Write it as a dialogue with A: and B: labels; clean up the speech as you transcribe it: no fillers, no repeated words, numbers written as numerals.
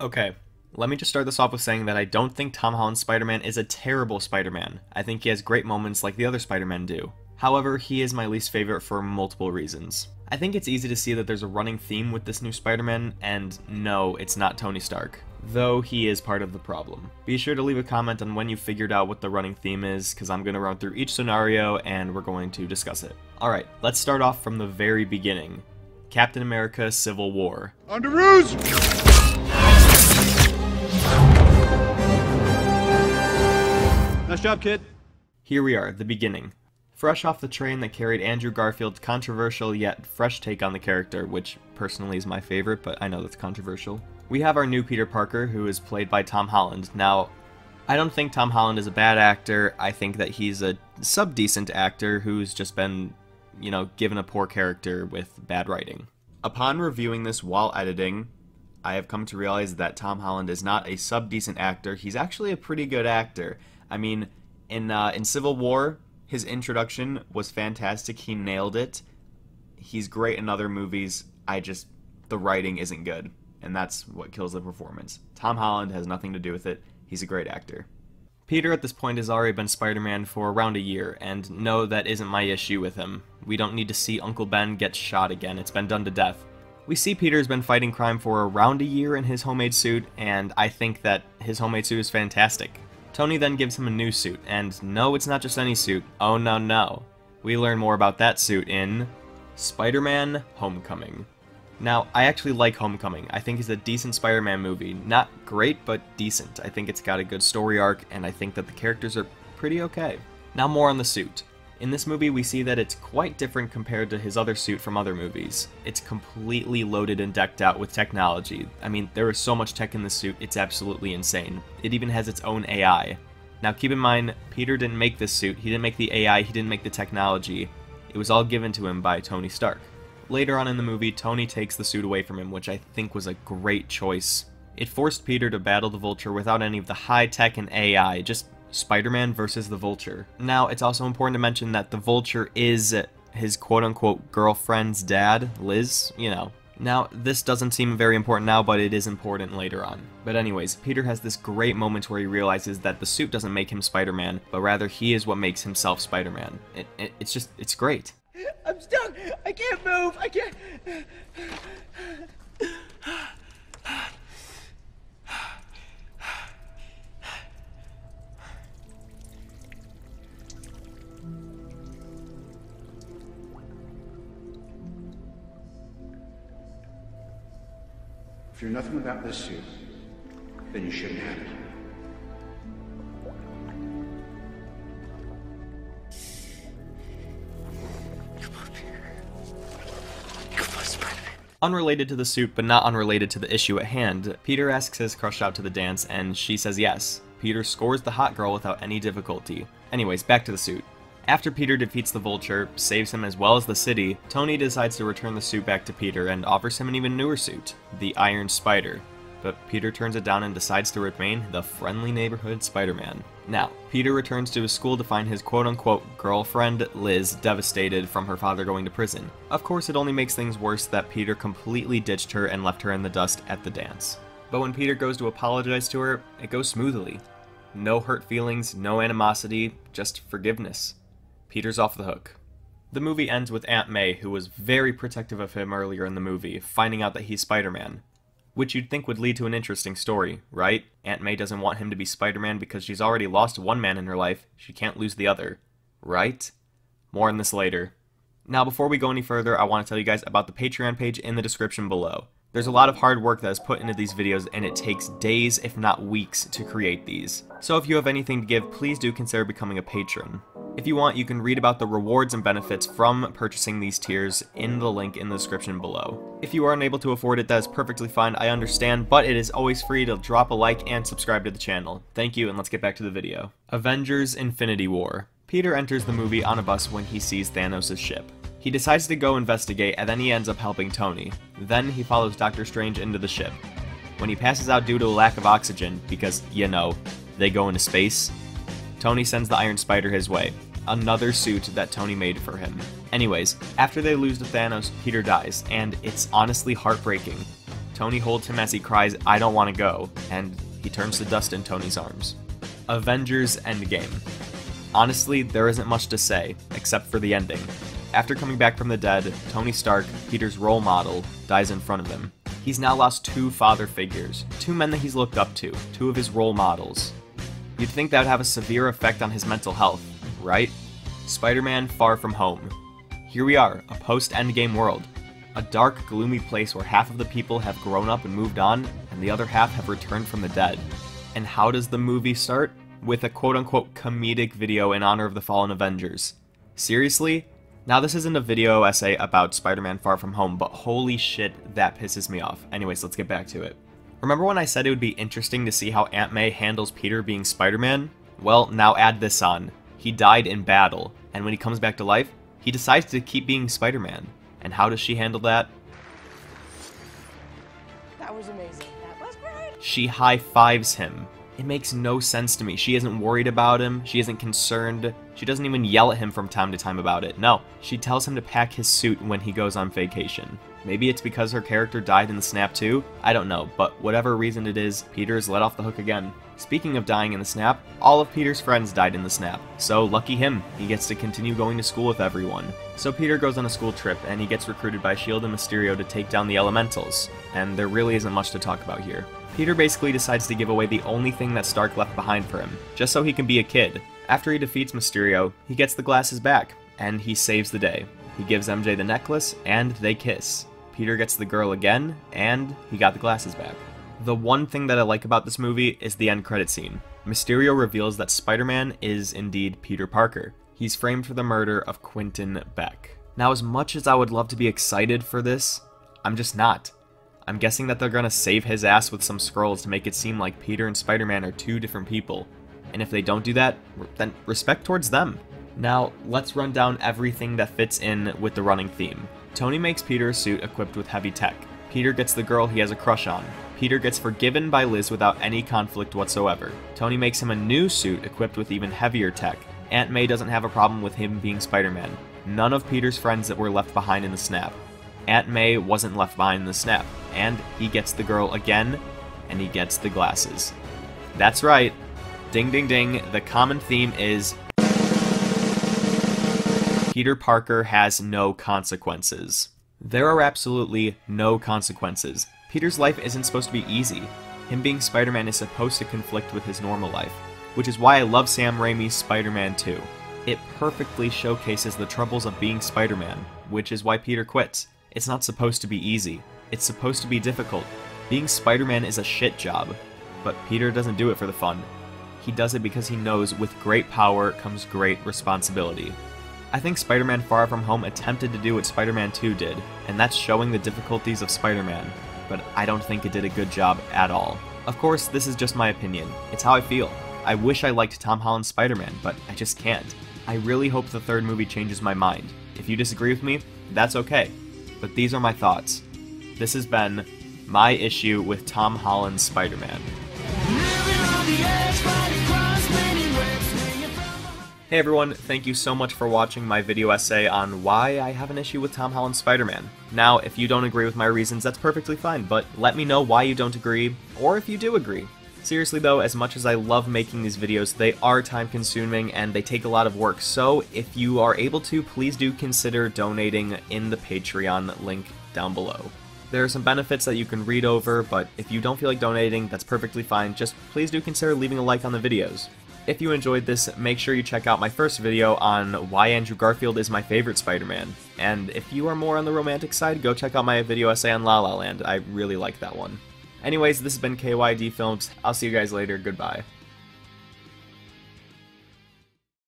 A: Okay, let me just start this off with saying that I don't think Tom Holland's Spider-Man is a terrible Spider-Man. I think he has great moments like the other Spider-Men do. However, he is my least favorite for multiple reasons. I think it's easy to see that there's a running theme with this new Spider-Man, and no, it's not Tony Stark. Though he is part of the problem. Be sure to leave a comment on when you figured out what the running theme is, because I'm going to run through each scenario and we're going to discuss it. Alright, let's start off from the very beginning. Captain America Civil War.
B: Under ruse! Nice job, kid.
A: Here we are, the beginning. Fresh off the train that carried Andrew Garfield's controversial yet fresh take on the character, which personally is my favorite, but I know that's controversial. We have our new Peter Parker, who is played by Tom Holland. Now, I don't think Tom Holland is a bad actor. I think that he's a sub-decent actor who's just been, given a poor character with bad writing. Upon reviewing this while editing, I have come to realize that Tom Holland is not a sub-decent actor. He's actually a pretty good actor. I mean, in Civil War, his introduction was fantastic. He nailed it. He's great in other movies. The writing isn't good. And that's what kills the performance. Tom Holland has nothing to do with it. He's a great actor. Peter at this point has already been Spider-Man for around a year, and no, that isn't my issue with him. We don't need to see Uncle Ben get shot again. It's been done to death. We see Peter's been fighting crime for around a year in his homemade suit, and I think that his homemade suit is fantastic. Tony then gives him a new suit, and no, it's not just any suit. Oh no. We learn more about that suit in Spider-Man Homecoming. Now, I actually like Homecoming. I think it's a decent Spider-Man movie. Not great, but decent. I think it's got a good story arc, and I think that the characters are pretty okay. Now more on the suit. In this movie, we see that it's quite different compared to his other suit from other movies. It's completely loaded and decked out with technology. I mean, there is so much tech in this suit, it's absolutely insane. It even has its own AI. Now keep in mind, Peter didn't make this suit, he didn't make the AI, he didn't make the technology. It was all given to him by Tony Stark. Later on in the movie, Tony takes the suit away from him, which I think was a great choice. It forced Peter to battle the Vulture without any of the high tech and AI, just Spider-Man versus the Vulture. Now, it's also important to mention that the Vulture is his quote-unquote girlfriend's dad, Liz, Now, this doesn't seem very important now, but it is important later on. But anyways, Peter has this great moment where he realizes that the suit doesn't make him Spider-Man, but rather he is what makes himself Spider-Man. It's great.
C: I'm stuck! I can't move! I can't...
B: If you're nothing without this suit, then you shouldn't have it.
A: Unrelated to the suit, but not unrelated to the issue at hand, Peter asks his crush out to the dance, and she says yes. Peter scores the hot girl without any difficulty. Anyways, back to the suit. After Peter defeats the Vulture, saves him as well as the city, Tony decides to return the suit back to Peter and offers him an even newer suit, the Iron Spider. But Peter turns it down and decides to remain the friendly neighborhood Spider-Man. Now, Peter returns to his school to find his quote-unquote girlfriend, Liz, devastated from her father going to prison. Of course, it only makes things worse that Peter completely ditched her and left her in the dust at the dance. But when Peter goes to apologize to her, it goes smoothly. No hurt feelings, no animosity, just forgiveness. Peter's off the hook. The movie ends with Aunt May, who was very protective of him earlier in the movie, finding out that he's Spider-Man. Which you'd think would lead to an interesting story, right? Aunt May doesn't want him to be Spider-Man because she's already lost one man in her life, she can't lose the other. Right? More on this later. Now before we go any further, I want to tell you guys about the Patreon page in the description below. There's a lot of hard work that is put into these videos, and it takes days, if not weeks, to create these. So if you have anything to give, please do consider becoming a patron. If you want, you can read about the rewards and benefits from purchasing these tiers in the link in the description below. If you are unable to afford it, that is perfectly fine, I understand, but it is always free to drop a like and subscribe to the channel. Thank you, and let's get back to the video. Avengers Infinity War. Peter enters the movie on a bus when he sees Thanos' ship. He decides to go investigate, and then he ends up helping Tony. Then he follows Doctor Strange into the ship. When he passes out due to a lack of oxygen, because, they go into space, Tony sends the Iron Spider his way. Another suit that Tony made for him. Anyways, after they lose to Thanos, Peter dies, and it's honestly heartbreaking. Tony holds him as he cries, "I don't want to go," and he turns to dust in Tony's arms. Avengers Endgame. Honestly, there isn't much to say, except for the ending. After coming back from the dead, Tony Stark, Peter's role model, dies in front of him. He's now lost two father figures, two men that he's looked up to, two of his role models. You'd think that would have a severe effect on his mental health, right? Spider-Man Far From Home. Here we are, a post-Endgame world. A dark, gloomy place where half of the people have grown up and moved on, and the other half have returned from the dead. And how does the movie start? With a quote-unquote comedic video in honor of the fallen Avengers. Seriously? Now this isn't a video essay about Spider-Man Far From Home, but holy shit, that pisses me off. Anyways, let's get back to it. Remember when I said it would be interesting to see how Aunt May handles Peter being Spider-Man? Well, now add this on. He died in battle, and when he comes back to life, he decides to keep being Spider-Man. And how does she handle that?
C: That was amazing. That was great.
A: She high-fives him. It makes no sense to me. She isn't worried about him, she isn't concerned, she doesn't even yell at him from time to time about it. No, she tells him to pack his suit when he goes on vacation. Maybe it's because her character died in the snap too? I don't know, but whatever reason it is, Peter is let off the hook again. Speaking of dying in the snap, all of Peter's friends died in the snap, so lucky him, he gets to continue going to school with everyone. So Peter goes on a school trip, and he gets recruited by S.H.I.E.L.D. and Mysterio to take down the Elementals, and there really isn't much to talk about here. Peter basically decides to give away the only thing that Stark left behind for him, just so he can be a kid. After he defeats Mysterio, he gets the glasses back, and he saves the day. He gives MJ the necklace, and they kiss. Peter gets the girl again, and he got the glasses back. The one thing that I like about this movie is the end credit scene. Mysterio reveals that Spider-Man is indeed Peter Parker. He's framed for the murder of Quentin Beck. Now, as much as I would love to be excited for this, I'm just not. I'm guessing that they're gonna save his ass with some scrolls to make it seem like Peter and Spider-Man are two different people. And if they don't do that, then respect towards them. Now, let's run down everything that fits in with the running theme. Tony makes Peter a suit equipped with heavy tech. Peter gets the girl he has a crush on. Peter gets forgiven by Liz without any conflict whatsoever. Tony makes him a new suit equipped with even heavier tech. Aunt May doesn't have a problem with him being Spider-Man. None of Peter's friends that were left behind in the snap. Aunt May wasn't left behind in the snap, and he gets the girl again, and he gets the glasses. That's right. Ding ding ding, the common theme is Peter Parker has no consequences. There are absolutely no consequences. Peter's life isn't supposed to be easy. Him being Spider-Man is supposed to conflict with his normal life, which is why I love Sam Raimi's Spider-Man 2. It perfectly showcases the troubles of being Spider-Man, which is why Peter quits. It's not supposed to be easy. It's supposed to be difficult. Being Spider-Man is a shit job, but Peter doesn't do it for the fun. He does it because he knows with great power comes great responsibility. I think Spider-Man Far From Home attempted to do what Spider-Man 2 did, and that's showing the difficulties of Spider-Man, but I don't think it did a good job at all. Of course, this is just my opinion. It's how I feel. I wish I liked Tom Holland's Spider-Man, but I just can't. I really hope the third movie changes my mind. If you disagree with me, that's okay. But these are my thoughts. This has been my issue with Tom Holland's Spider-Man. Hey everyone, thank you so much for watching my video essay on why I have an issue with Tom Holland's Spider-Man. Now, if you don't agree with my reasons, that's perfectly fine, but let me know why you don't agree, or if you do agree. Seriously though, as much as I love making these videos, they are time-consuming and they take a lot of work, so if you are able to, please do consider donating in the Patreon link down below. There are some benefits that you can read over, but if you don't feel like donating, that's perfectly fine. Just please do consider leaving a like on the videos. If you enjoyed this, make sure you check out my first video on why Andrew Garfield is my favorite Spider-Man. And if you are more on the romantic side, go check out my video essay on La La Land. I really like that one. Anyways, this has been KYD Films. I'll see you guys later. Goodbye.